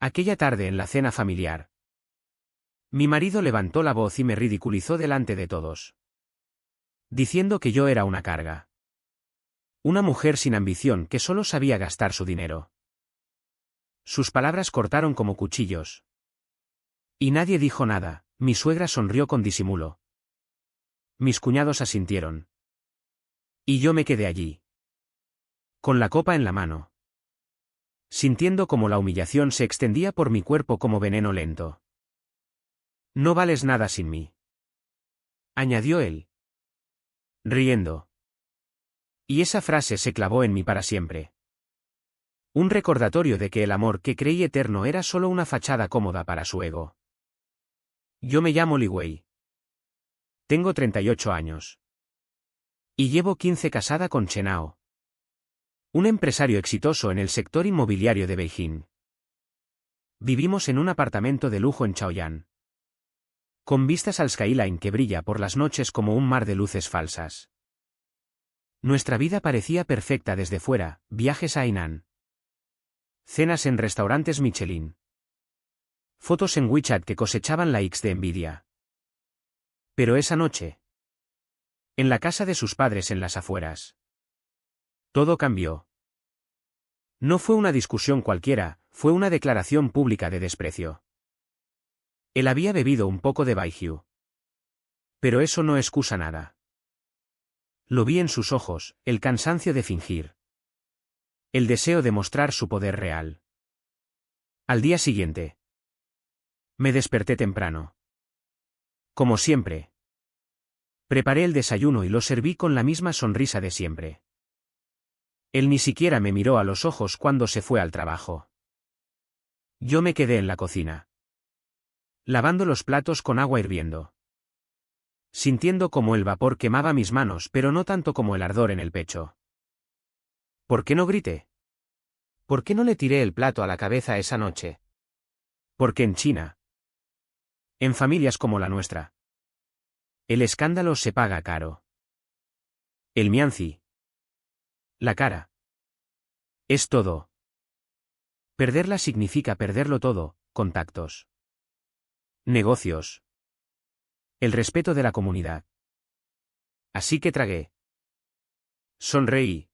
Aquella tarde en la cena familiar. Mi marido levantó la voz y me ridiculizó delante de todos, diciendo que yo era una carga. Una mujer sin ambición que solo sabía gastar su dinero. Sus palabras cortaron como cuchillos. Y nadie dijo nada. Mi suegra sonrió con disimulo. Mis cuñados asintieron. Y yo me quedé allí, con la copa en la mano, sintiendo como la humillación se extendía por mi cuerpo como veneno lento. No vales nada sin mí, añadió él, riendo. Y esa frase se clavó en mí para siempre. Un recordatorio de que el amor que creí eterno era solo una fachada cómoda para su ego. Yo me llamo Li Wei. Tengo 38 años. Y llevo 15 casada con Chen Hao, un empresario exitoso en el sector inmobiliario de Beijing. Vivimos en un apartamento de lujo en Chaoyang, con vistas al skyline que brilla por las noches como un mar de luces falsas. Nuestra vida parecía perfecta desde fuera: viajes a Hainan, cenas en restaurantes Michelin, fotos en WeChat que cosechaban likes de envidia. Pero esa noche, en la casa de sus padres en las afueras, todo cambió. No fue una discusión cualquiera, fue una declaración pública de desprecio. Él había bebido un poco de baijiu. Pero eso no excusa nada. Lo vi en sus ojos, el cansancio de fingir. El deseo de mostrar su poder real. Al día siguiente, me desperté temprano. Como siempre. Preparé el desayuno y lo serví con la misma sonrisa de siempre. Él ni siquiera me miró a los ojos cuando se fue al trabajo. Yo me quedé en la cocina, lavando los platos con agua hirviendo, sintiendo como el vapor quemaba mis manos, pero no tanto como el ardor en el pecho. ¿Por qué no grité? ¿Por qué no le tiré el plato a la cabeza esa noche? Porque en China, en familias como la nuestra, el escándalo se paga caro. El mianzi, la cara, es todo. Perderla significa perderlo todo: contactos, negocios, el respeto de la comunidad. Así que tragué. Sonreí.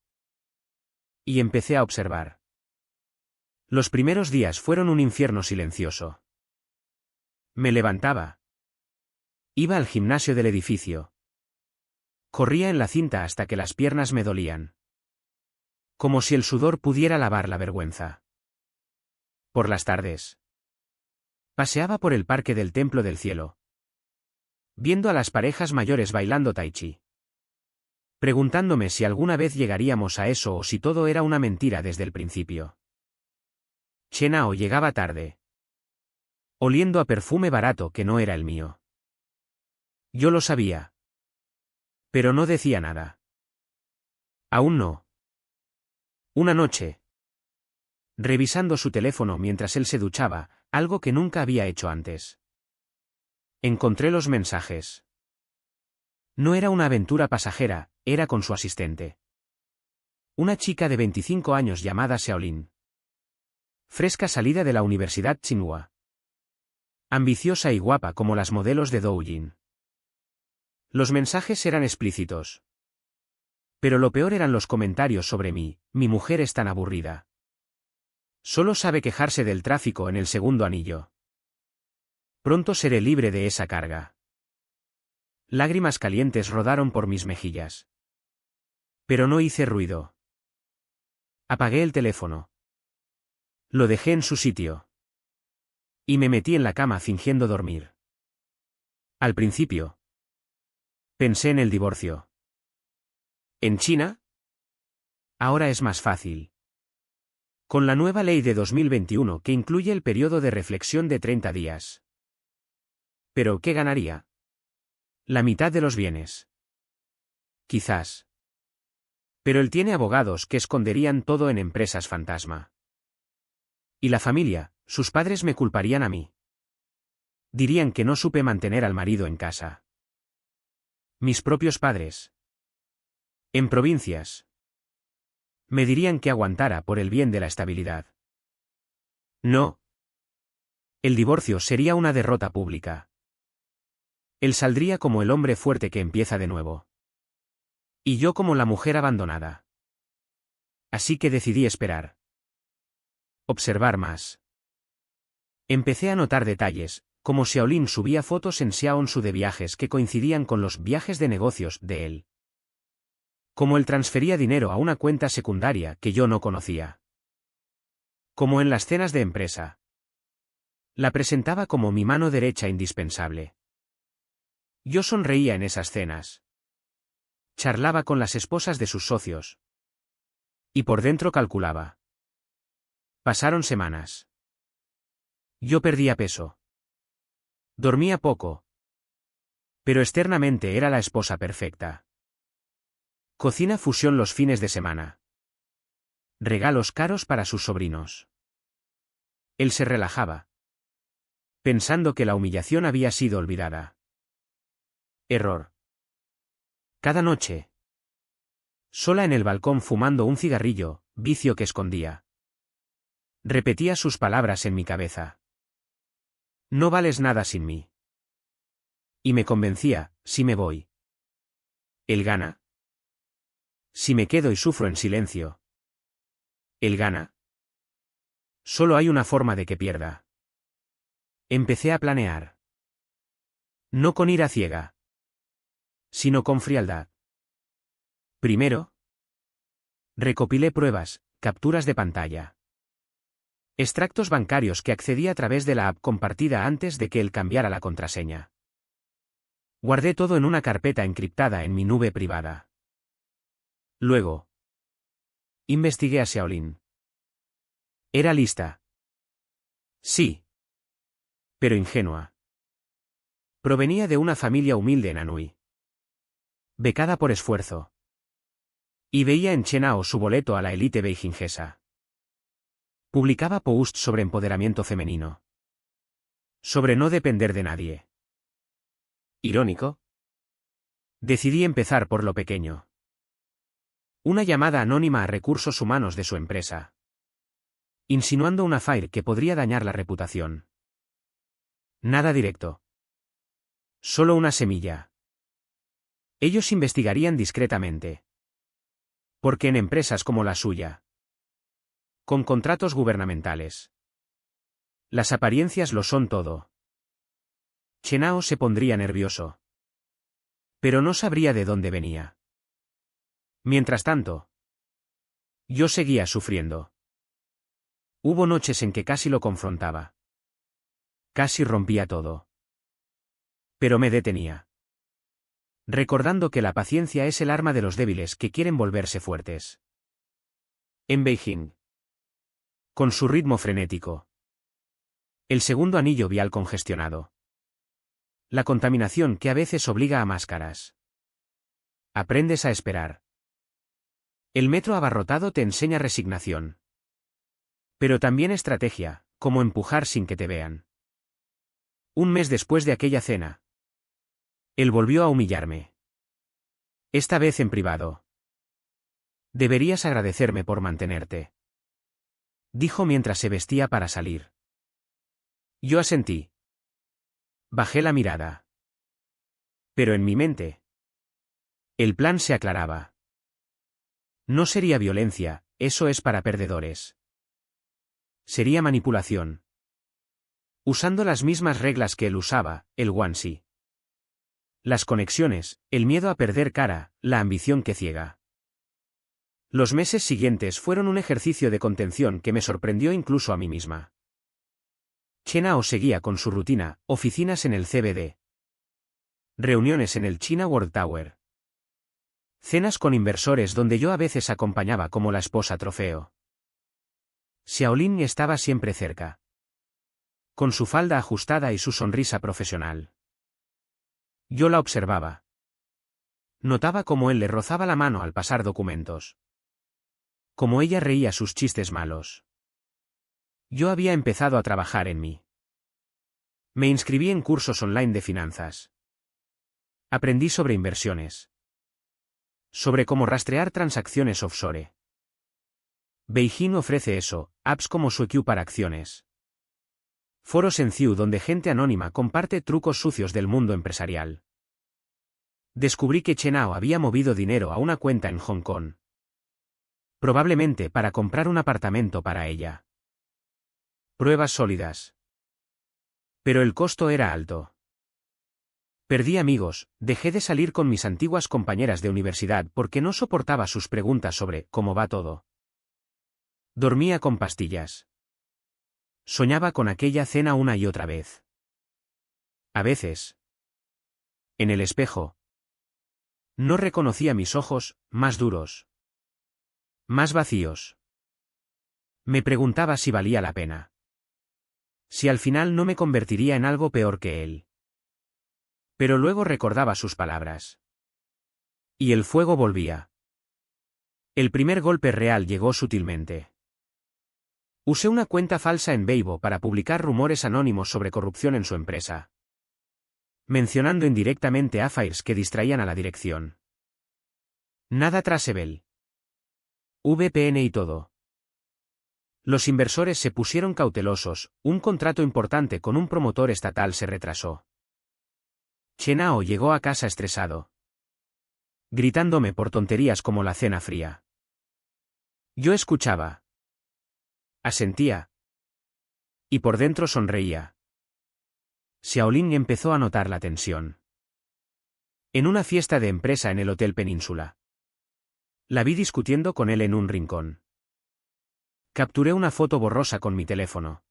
Y empecé a observar. Los primeros días fueron un infierno silencioso. Me levantaba. Iba al gimnasio del edificio. Corría en la cinta hasta que las piernas me dolían. Como si el sudor pudiera lavar la vergüenza. Por las tardes, paseaba por el parque del Templo del Cielo, viendo a las parejas mayores bailando tai chi, preguntándome si alguna vez llegaríamos a eso o si todo era una mentira desde el principio. Chen Hao llegaba tarde, oliendo a perfume barato que no era el mío. Yo lo sabía, pero no decía nada. Aún no. Una noche, revisando su teléfono mientras él se duchaba, algo que nunca había hecho antes, encontré los mensajes. No era una aventura pasajera, era con su asistente. Una chica de 25 años llamada Xiaolin. Fresca salida de la Universidad Tsinghua. Ambiciosa y guapa como las modelos de Douyin. Los mensajes eran explícitos. Pero lo peor eran los comentarios sobre mí: mi mujer es tan aburrida. Solo sabe quejarse del tráfico en el segundo anillo. Pronto seré libre de esa carga. Lágrimas calientes rodaron por mis mejillas. Pero no hice ruido. Apagué el teléfono. Lo dejé en su sitio. Y me metí en la cama fingiendo dormir. Al principio, pensé en el divorcio. ¿En China? Ahora es más fácil. Con la nueva ley de 2021 que incluye el periodo de reflexión de 30 días. ¿Pero qué ganaría? La mitad de los bienes. Quizás. Pero él tiene abogados que esconderían todo en empresas fantasma. Y la familia, sus padres me culparían a mí. Dirían que no supe mantener al marido en casa. Mis propios padres. En provincias. Me dirían que aguantara por el bien de la estabilidad. No. El divorcio sería una derrota pública. Él saldría como el hombre fuerte que empieza de nuevo. Y yo como la mujer abandonada. Así que decidí esperar. Observar más. Empecé a notar detalles, como Xiaolin subía fotos en Xiaohongshu de viajes que coincidían con los viajes de negocios de él. Como él transfería dinero a una cuenta secundaria que yo no conocía. Como en las cenas de empresa. La presentaba como mi mano derecha indispensable. Yo sonreía en esas cenas. Charlaba con las esposas de sus socios. Y por dentro calculaba. Pasaron semanas. Yo perdía peso. Dormía poco. Pero externamente era la esposa perfecta. Cocina fusión los fines de semana. Regalos caros para sus sobrinos. Él se relajaba. Pensando que la humillación había sido olvidada. Error. Cada noche. Sola en el balcón fumando un cigarrillo, vicio que escondía. Repetía sus palabras en mi cabeza. No vales nada sin mí. Y me convencía, si me voy. Él gana. Si me quedo y sufro en silencio. Él gana. Solo hay una forma de que pierda. Empecé a planear. No con ira ciega. Sino con frialdad. Primero. Recopilé pruebas, capturas de pantalla. Extractos bancarios que accedí a través de la app compartida antes de que él cambiara la contraseña. Guardé todo en una carpeta encriptada en mi nube privada. Luego. Investigué a Xiaolin. Era lista. Sí. Pero ingenua. Provenía de una familia humilde en Anhui. Becada por esfuerzo. Y veía en Chenao su boleto a la élite beijingesa. Publicaba posts sobre empoderamiento femenino. Sobre no depender de nadie. ¿Irónico? Decidí empezar por lo pequeño. Una llamada anónima a recursos humanos de su empresa. Insinuando una fire que podría dañar la reputación. Nada directo. Solo una semilla. Ellos investigarían discretamente. Porque en empresas como la suya. Con contratos gubernamentales. Las apariencias lo son todo. Chenao se pondría nervioso. Pero no sabría de dónde venía. Mientras tanto. Yo seguía sufriendo. Hubo noches en que casi lo confrontaba. Casi rompía todo. Pero me detenía. Recordando que la paciencia es el arma de los débiles que quieren volverse fuertes. En Beijing. Con su ritmo frenético. El segundo anillo vial congestionado. La contaminación que a veces obliga a máscaras. Aprendes a esperar. El metro abarrotado te enseña resignación. Pero también estrategia, como empujar sin que te vean. Un mes después de aquella cena. Él volvió a humillarme. Esta vez en privado. Deberías agradecerme por mantenerte. Dijo mientras se vestía para salir. Yo asentí. Bajé la mirada. Pero en mi mente. El plan se aclaraba. No sería violencia, eso es para perdedores. Sería manipulación. Usando las mismas reglas que él usaba, el Wansi. Las conexiones, el miedo a perder cara, la ambición que ciega. Los meses siguientes fueron un ejercicio de contención que me sorprendió incluso a mí misma. Chenao seguía con su rutina, oficinas en el CBD. Reuniones en el China World Tower. Cenas con inversores donde yo a veces acompañaba como la esposa trofeo. Xiaolin estaba siempre cerca. Con su falda ajustada y su sonrisa profesional. Yo la observaba. Notaba cómo él le rozaba la mano al pasar documentos. Como ella reía sus chistes malos. Yo había empezado a trabajar en mí. Me inscribí en cursos online de finanzas. Aprendí sobre inversiones. Sobre cómo rastrear transacciones offshore. Beijing ofrece eso, apps como SueQ para acciones. Foros en CIU donde gente anónima comparte trucos sucios del mundo empresarial. Descubrí que Chenao había movido dinero a una cuenta en Hong Kong. Probablemente para comprar un apartamento para ella. Pruebas sólidas. Pero el costo era alto. Perdí amigos, dejé de salir con mis antiguas compañeras de universidad porque no soportaba sus preguntas sobre cómo va todo. Dormía con pastillas. Soñaba con aquella cena una y otra vez. A veces. En el espejo. No reconocía mis ojos, más duros. Más vacíos. Me preguntaba si valía la pena. Si al final no me convertiría en algo peor que él. Pero luego recordaba sus palabras. Y el fuego volvía. El primer golpe real llegó sutilmente. Usé una cuenta falsa en Weibo para publicar rumores anónimos sobre corrupción en su empresa. Mencionando indirectamente affairs que distraían a la dirección. Nada traceable. VPN y todo. Los inversores se pusieron cautelosos, un contrato importante con un promotor estatal se retrasó. Chenao llegó a casa estresado. Gritándome por tonterías como la cena fría. Yo escuchaba. Asentía. Y por dentro sonreía. Xiaolin empezó a notar la tensión. En una fiesta de empresa en el Hotel Península. La vi discutiendo con él en un rincón. Capturé una foto borrosa con mi teléfono.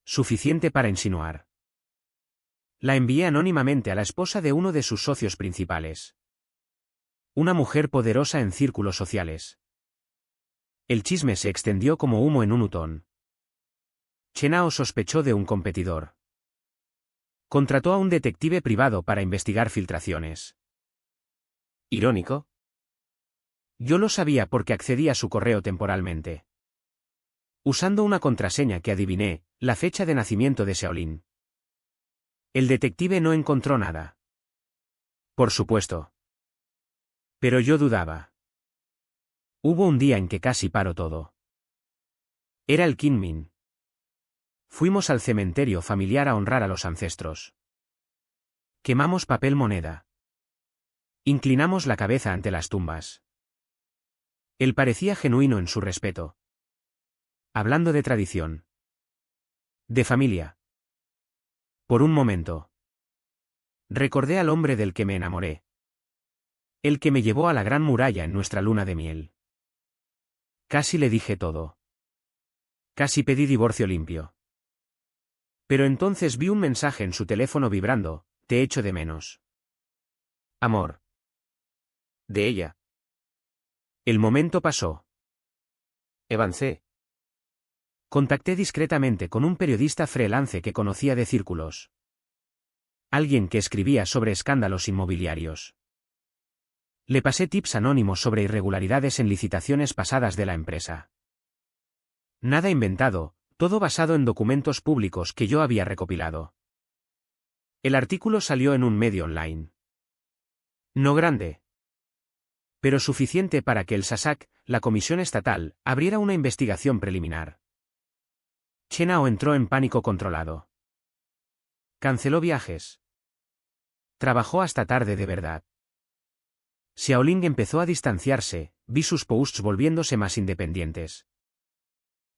Suficiente para insinuar. La envié anónimamente a la esposa de uno de sus socios principales. Una mujer poderosa en círculos sociales. El chisme se extendió como humo en un hutón. Chenao sospechó de un competidor. Contrató a un detective privado para investigar filtraciones. ¿Irónico? Yo lo sabía porque accedí a su correo temporalmente. Usando una contraseña que adiviné, la fecha de nacimiento de Xiaolin. El detective no encontró nada. Por supuesto. Pero yo dudaba. Hubo un día en que casi paró todo. Era el Kinmin. Fuimos al cementerio familiar a honrar a los ancestros. Quemamos papel moneda. Inclinamos la cabeza ante las tumbas. Él parecía genuino en su respeto. Hablando de tradición. De familia. Por un momento. Recordé al hombre del que me enamoré. El que me llevó a la Gran Muralla en nuestra luna de miel. Casi le dije todo. Casi pedí divorcio limpio. Pero entonces vi un mensaje en su teléfono vibrando, te echo de menos. Amor. De ella. El momento pasó. Avancé. Contacté discretamente con un periodista freelance que conocía de círculos. Alguien que escribía sobre escándalos inmobiliarios. Le pasé tips anónimos sobre irregularidades en licitaciones pasadas de la empresa. Nada inventado, todo basado en documentos públicos que yo había recopilado. El artículo salió en un medio online. No grande. Pero suficiente para que el SASAC, la Comisión Estatal, abriera una investigación preliminar. Chenao entró en pánico controlado. Canceló viajes. Trabajó hasta tarde de verdad. Xiaolin empezó a distanciarse, vi sus posts volviéndose más independientes.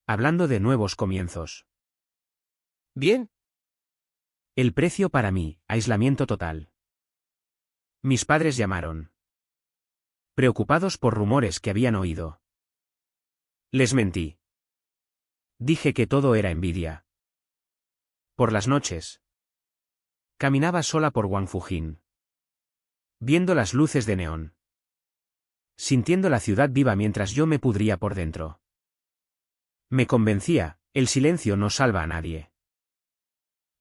Hablando de nuevos comienzos. Bien. El precio para mí, aislamiento total. Mis padres llamaron. Preocupados por rumores que habían oído. Les mentí. Dije que todo era envidia. Por las noches. Caminaba sola por Wangfujin. Viendo las luces de neón. Sintiendo la ciudad viva mientras yo me pudría por dentro. Me convencía, el silencio no salva a nadie.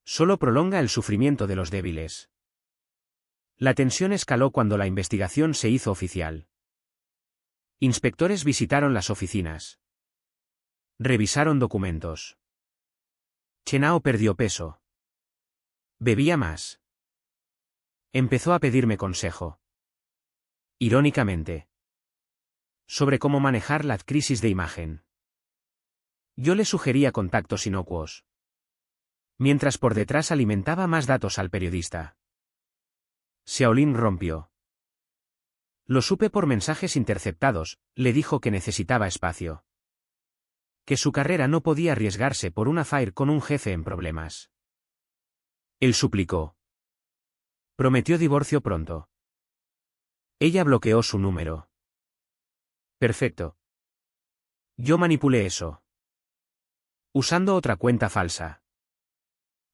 Solo prolonga el sufrimiento de los débiles. La tensión escaló cuando la investigación se hizo oficial. Inspectores visitaron las oficinas. Revisaron documentos. Chenao perdió peso. Bebía más. Empezó a pedirme consejo. Irónicamente. Sobre cómo manejar la crisis de imagen. Yo le sugería contactos inocuos. Mientras por detrás alimentaba más datos al periodista. Xiaolin rompió. Lo supe por mensajes interceptados, le dijo que necesitaba espacio. Que su carrera no podía arriesgarse por un affair con un jefe en problemas. Él suplicó. Prometió divorcio pronto. Ella bloqueó su número. Perfecto. Yo manipulé eso. Usando otra cuenta falsa.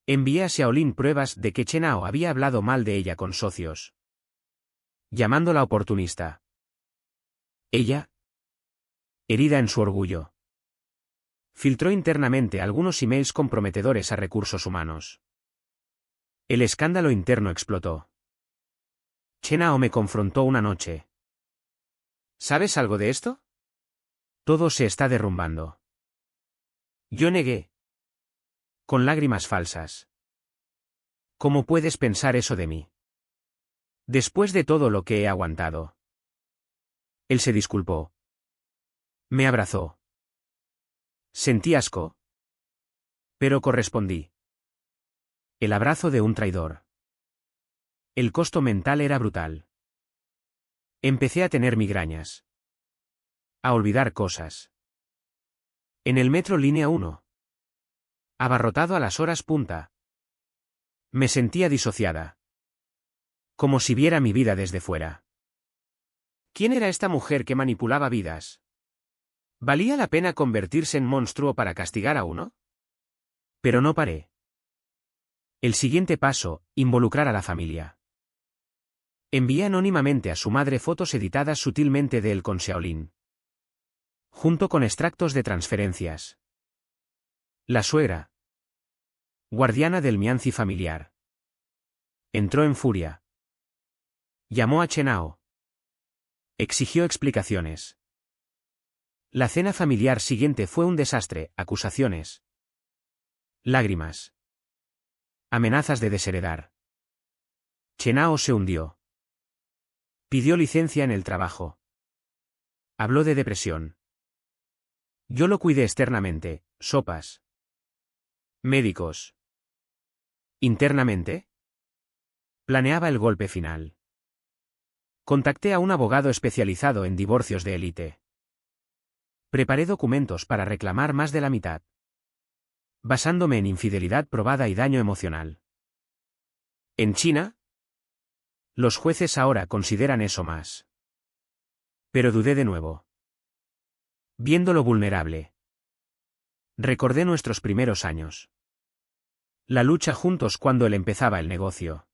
Envié a Xiaolin pruebas de que Chenao había hablado mal de ella con socios. Llamándola oportunista. Ella, herida en su orgullo, filtró internamente algunos emails comprometedores a recursos humanos. El escándalo interno explotó. Chenao me confrontó una noche. ¿Sabes algo de esto? Todo se está derrumbando. Yo negué. Con lágrimas falsas. ¿Cómo puedes pensar eso de mí? Después de todo lo que he aguantado. Él se disculpó. Me abrazó. Sentí asco. Pero correspondí. El abrazo de un traidor. El costo mental era brutal. Empecé a tener migrañas. A olvidar cosas. En el metro línea 1. Abarrotado a las horas punta. Me sentía disociada. Como si viera mi vida desde fuera. ¿Quién era esta mujer que manipulaba vidas? ¿Valía la pena convertirse en monstruo para castigar a uno? Pero no paré. El siguiente paso, involucrar a la familia. Envié anónimamente a su madre fotos editadas sutilmente de él con Xiaolin. Junto con extractos de transferencias. La suegra. Guardiana del Mianzi familiar. Entró en furia. Llamó a Chenao. Exigió explicaciones. La cena familiar siguiente fue un desastre, acusaciones. Lágrimas. Amenazas de desheredar. Chenao se hundió. Pidió licencia en el trabajo. Habló de depresión. Yo lo cuidé externamente, sopas. Médicos. Internamente. Planeaba el golpe final. Contacté a un abogado especializado en divorcios de élite. Preparé documentos para reclamar más de la mitad. Basándome en infidelidad probada y daño emocional. En China, los jueces ahora consideran eso más. Pero dudé de nuevo. Viéndolo vulnerable. Recordé nuestros primeros años. La lucha juntos cuando él empezaba el negocio.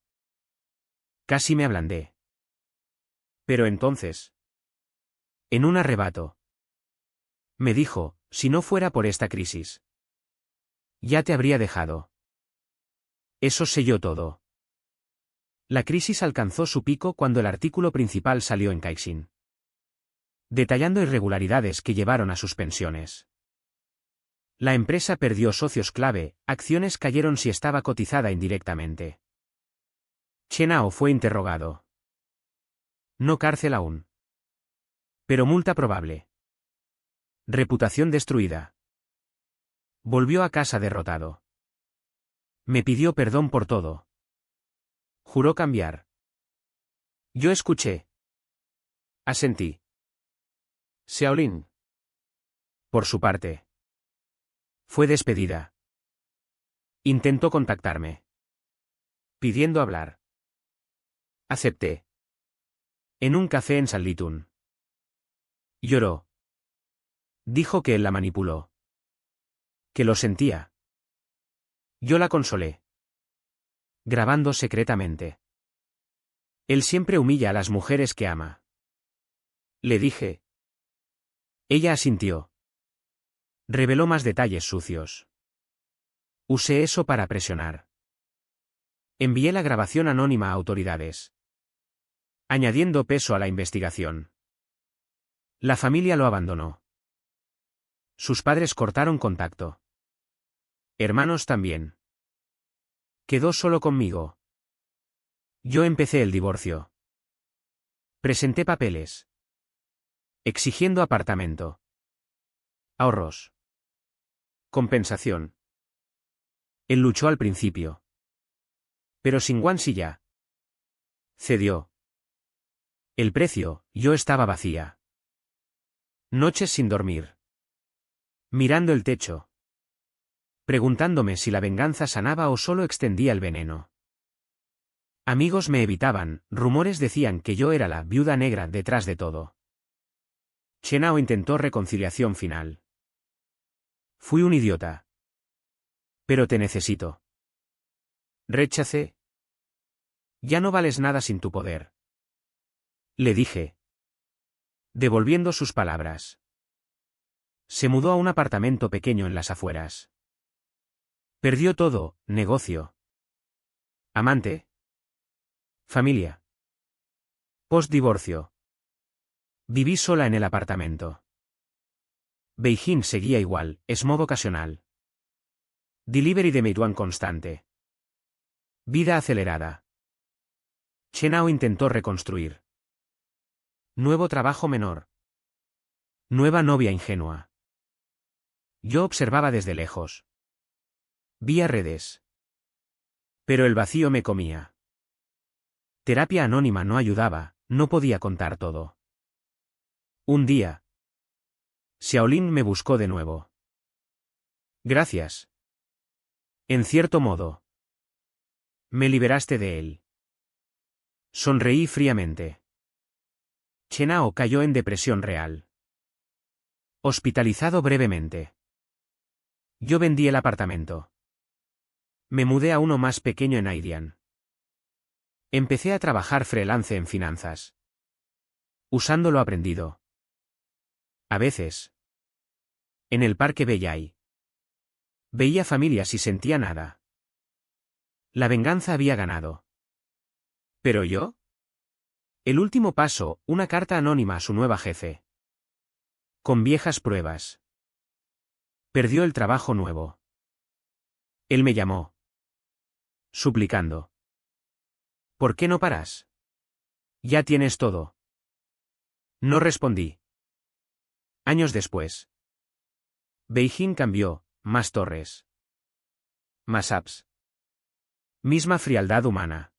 Casi me ablandé. Pero entonces. En un arrebato. Me dijo, si no fuera por esta crisis. Ya te habría dejado. Eso selló todo. La crisis alcanzó su pico cuando el artículo principal salió en Caixin. Detallando irregularidades que llevaron a suspensiones. La empresa perdió socios clave, acciones cayeron si estaba cotizada indirectamente. Chenao fue interrogado. No cárcel aún. Pero multa probable. Reputación destruida. Volvió a casa derrotado. Me pidió perdón por todo. Juró cambiar. Yo escuché. Asentí. Xiaolin. Por su parte. Fue despedida. Intentó contactarme. Pidiendo hablar. Acepté. En un café en Sanlitun. Lloró. Dijo que él la manipuló. Que lo sentía. Yo la consolé. Grabando secretamente. Él siempre humilla a las mujeres que ama. Le dije. Ella asintió. Reveló más detalles sucios. Usé eso para presionar. Envié la grabación anónima a autoridades. Añadiendo peso a la investigación. La familia lo abandonó. Sus padres cortaron contacto. Hermanos también. Quedó solo conmigo. Yo empecé el divorcio. Presenté papeles. Exigiendo apartamento. Ahorros. Compensación. Él luchó al principio. Pero sin Guanxi ya cedió. El precio, yo estaba vacía. Noches sin dormir. Mirando el techo. Preguntándome si la venganza sanaba o solo extendía el veneno. Amigos me evitaban, rumores decían que yo era la viuda negra detrás de todo. Chenao intentó reconciliación final. Fui un idiota. Pero te necesito. Rechacé. Ya no vales nada sin tu poder. Le dije. Devolviendo sus palabras. Se mudó a un apartamento pequeño en las afueras. Perdió todo, negocio. Amante. Familia. Post-divorcio. Viví sola en el apartamento. Beijing seguía igual, es modo ocasional. Delivery de Meituan constante. Vida acelerada. Chenao intentó reconstruir. Nuevo trabajo menor. Nueva novia ingenua. Yo observaba desde lejos. Vía redes. Pero el vacío me comía. Terapia anónima no ayudaba, no podía contar todo. Un día. Xiaolin me buscó de nuevo. Gracias. En cierto modo. Me liberaste de él. Sonreí fríamente. Chenao cayó en depresión real. Hospitalizado brevemente. Yo vendí el apartamento. Me mudé a uno más pequeño en Aidian. Empecé a trabajar freelance en finanzas. Usando lo aprendido. A veces. En el parque Bellay. Veía familias y sentía nada. La venganza había ganado. ¿Pero yo? El último paso, una carta anónima a su nueva jefe. Con viejas pruebas. Perdió el trabajo nuevo. Él me llamó. Suplicando. ¿Por qué no paras? Ya tienes todo. No respondí. Años después. Beijing cambió, más torres. Más apps. Misma frialdad humana.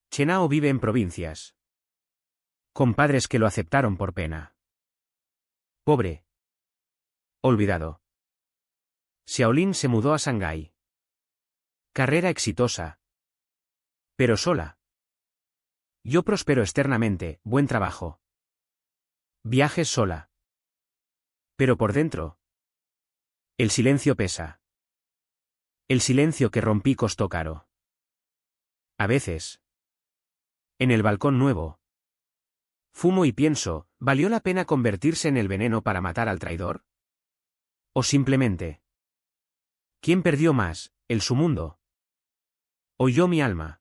Chenao vive en provincias. Con padres que lo aceptaron por pena. Pobre. Olvidado. Xiaolin se mudó a Shanghái. Carrera exitosa. Pero sola. Yo prospero externamente, buen trabajo. Viajes sola. Pero por dentro. El silencio pesa. El silencio que rompí costó caro. A veces. En el balcón nuevo. Fumo y pienso, ¿valió la pena convertirse en el veneno para matar al traidor? ¿O simplemente? ¿Quién perdió más, él su mundo? ¿O yo mi alma?